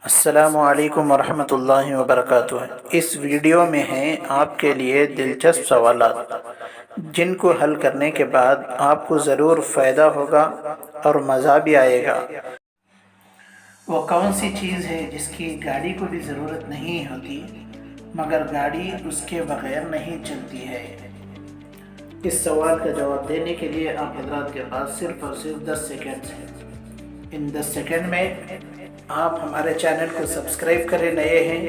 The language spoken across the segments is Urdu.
السلام علیکم ورحمۃ اللہ وبرکاتہ۔ اس ویڈیو میں ہیں آپ کے لیے دلچسپ سوالات جن کو حل کرنے کے بعد آپ کو ضرور فائدہ ہوگا اور مزہ بھی آئے گا۔ وہ کون سی چیز ہے جس کی گاڑی کو بھی ضرورت نہیں ہوتی مگر گاڑی اس کے بغیر نہیں چلتی ہے؟ اس سوال کا جواب دینے کے لیے آپ حضرات کے پاس صرف اور صرف 10 سیکنڈ ہیں۔ ان 10 سیکنڈ میں آپ ہمارے چینل کو سبسکرائب کریں نئے ہیں۔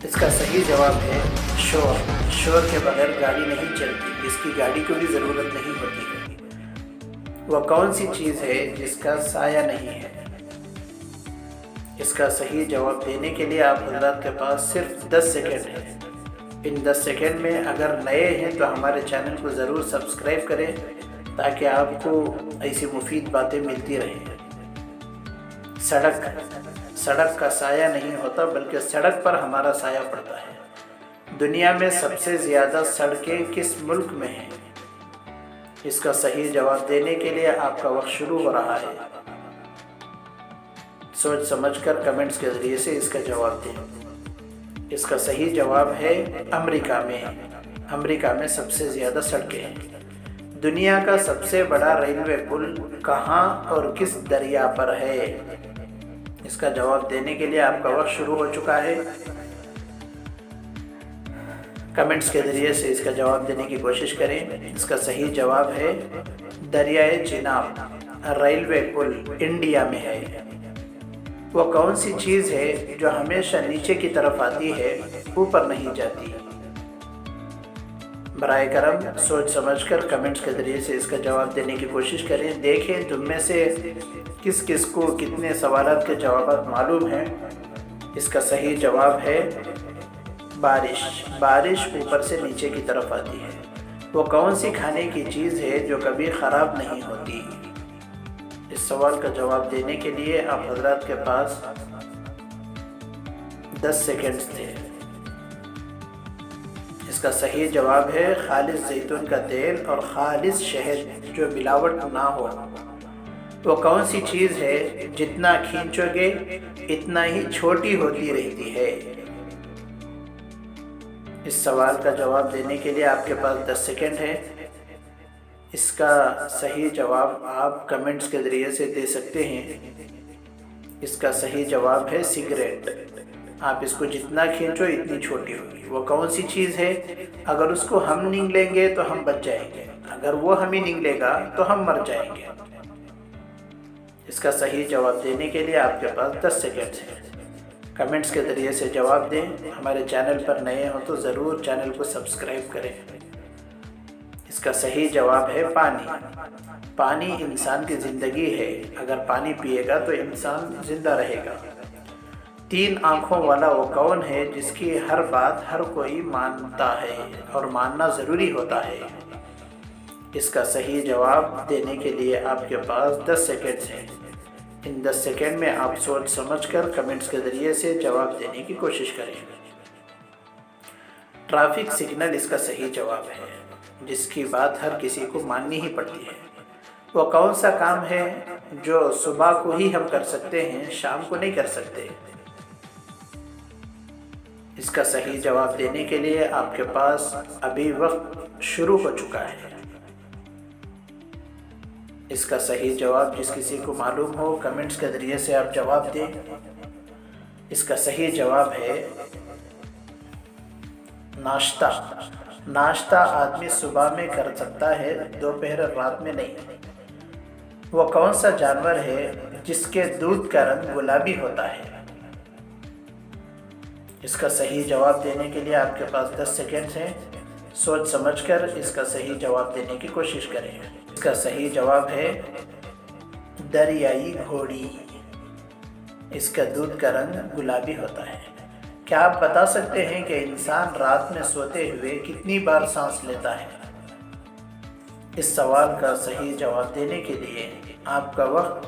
اس کا صحیح جواب ہے شور کے بغیر گاڑی نہیں چلتی، جس کی گاڑی کو بھی ضرورت نہیں ہوتی۔ وہ کون سی چیز ہے جس کا سایہ نہیں ہے؟ اس کا صحیح جواب دینے کے لیے آپ حضرات کے پاس صرف 10 سیکنڈ ہیں۔ ان 10 سیکنڈ میں اگر نئے ہیں تو ہمارے چینل کو ضرور سبسکرائب کریں تاکہ آپ کو ایسی مفید باتیں ملتی رہیں۔ سڑک کا سایہ نہیں ہوتا بلکہ سڑک پر ہمارا سایہ پڑتا ہے۔ دنیا میں سب سے زیادہ سڑکیں کس ملک میں ہیں؟ اس کا صحیح جواب دینے کے لیے آپ کا وقت شروع ہو رہا ہے۔ سوچ سمجھ کر کمنٹس کے ذریعے سے اس کا جواب دیں۔ اس کا صحیح جواب ہے امریکہ میں۔ امریکہ میں سب سے زیادہ سڑکیں ہیں۔ دنیا کا سب سے بڑا ریلوے پل کہاں اور کس دریا پر ہے؟ اس کا جواب دینے کے لیے آپ کا وقت شروع ہو چکا ہے۔ کمنٹس کے ذریعے سے اس کا جواب دینے کی کوشش کریں۔ اس کا صحیح جواب ہے دریائے چناب۔ ریلوے پل انڈیا میں ہے۔ وہ کون سی چیز ہے جو ہمیشہ نیچے کی طرف آتی ہے، اوپر نہیں جاتی؟ برائے کرم سوچ سمجھ کر کمنٹس کے ذریعے سے اس کا جواب دینے کی کوشش کریں۔ دیکھیں تم میں سے کس کو کتنے سوالات کے جوابات معلوم ہیں۔ اس کا صحیح جواب ہے بارش اوپر سے نیچے کی طرف آتی ہے۔ وہ کون سی کھانے کی چیز ہے جو کبھی خراب نہیں ہوتی؟ اس سوال کا جواب دینے کے لیے آپ حضرات کے پاس 10 سیکنڈز تھے۔ اس کا صحیح جواب ہے خالص زیتون کا تیل اور خالص شہد جو ملاوٹ نہ ہو۔ وہ کون سی چیز ہے جتنا کھینچو گے اتنا ہی چھوٹی ہوتی رہتی ہے؟ اس سوال کا جواب دینے کے لیے آپ کے پاس 10 سیکنڈ ہے۔ اس کا صحیح جواب آپ کمنٹس کے ذریعے سے دے سکتے ہیں۔ اس کا صحیح جواب ہے سگریٹ۔ آپ اس کو جتنا کھینچو اتنی چھوٹی ہوگی۔ وہ کون سی چیز ہے اگر اس کو ہم نگلیں گے تو ہم بچ جائیں گے، اگر وہ ہمیں نگلے گا تو ہم مر جائیں گے؟ اس کا صحیح جواب دینے کے لیے آپ کے پاس 10 سیکنڈ ہیں۔ کمنٹس کے ذریعے سے جواب دیں۔ ہمارے چینل پر نئے ہوں تو ضرور چینل کو سبسکرائب کریں۔ اس کا صحیح جواب ہے پانی۔ پانی انسان کی زندگی ہے۔ اگر پانی پیے گا تو انسان زندہ رہے گا۔ 3 آنکھوں والا وہ کون ہے جس کی ہر بات ہر کوئی مانتا ہے اور ماننا ضروری ہوتا ہے؟ اس کا صحیح جواب دینے کے لیے آپ کے پاس 10 سیکنڈ ہیں۔ ان 10 سیکنڈ میں آپ سوچ سمجھ کر کمنٹس کے ذریعے سے جواب دینے کی کوشش کریں۔ ٹریفک سگنل اس کا صحیح جواب ہے، جس کی بات ہر کسی کو ماننی ہی پڑتی ہے۔ وہ کون سا کام ہے جو صبح کو ہی ہم کر سکتے ہیں، شام کو نہیں کر سکتے؟ اس کا صحیح جواب دینے کے لیے آپ کے پاس ابھی وقت شروع ہو چکا ہے۔ اس کا صحیح جواب جس کسی کو معلوم ہو کمنٹس کے ذریعے سے آپ جواب دیں۔ اس کا صحیح جواب ہے ناشتہ۔ ناشتہ آدمی صبح میں کر سکتا ہے، دوپہر رات میں نہیں۔ وہ کون سا جانور ہے جس کے دودھ کا رنگ گلابی ہوتا ہے؟ اس کا صحیح جواب دینے کے لیے آپ کے پاس 10 سیکنڈ ہیں۔ سوچ سمجھ کر اس کا صحیح جواب دینے کی کوشش کریں۔ اس کا صحیح جواب ہے دریائی گھوڑی۔ اس کا دودھ کا رنگ گلابی ہوتا ہے۔ کیا آپ بتا سکتے ہیں کہ انسان رات میں سوتے ہوئے کتنی بار سانس لیتا ہے؟ اس سوال کا صحیح جواب دینے کے لیے آپ کا وقت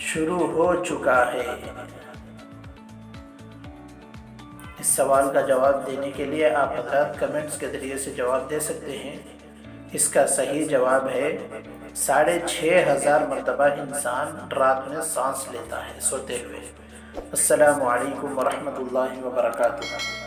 شروع ہو چکا ہے۔ اس سوال کا جواب دینے کے لیے آپ حضرات کمنٹس کے ذریعے سے جواب دے سکتے ہیں۔ اس کا صحیح جواب ہے 6500 مرتبہ انسان رات میں سانس لیتا ہے سوتے ہوئے۔ السلام علیکم ورحمۃ اللہ وبرکاتہ۔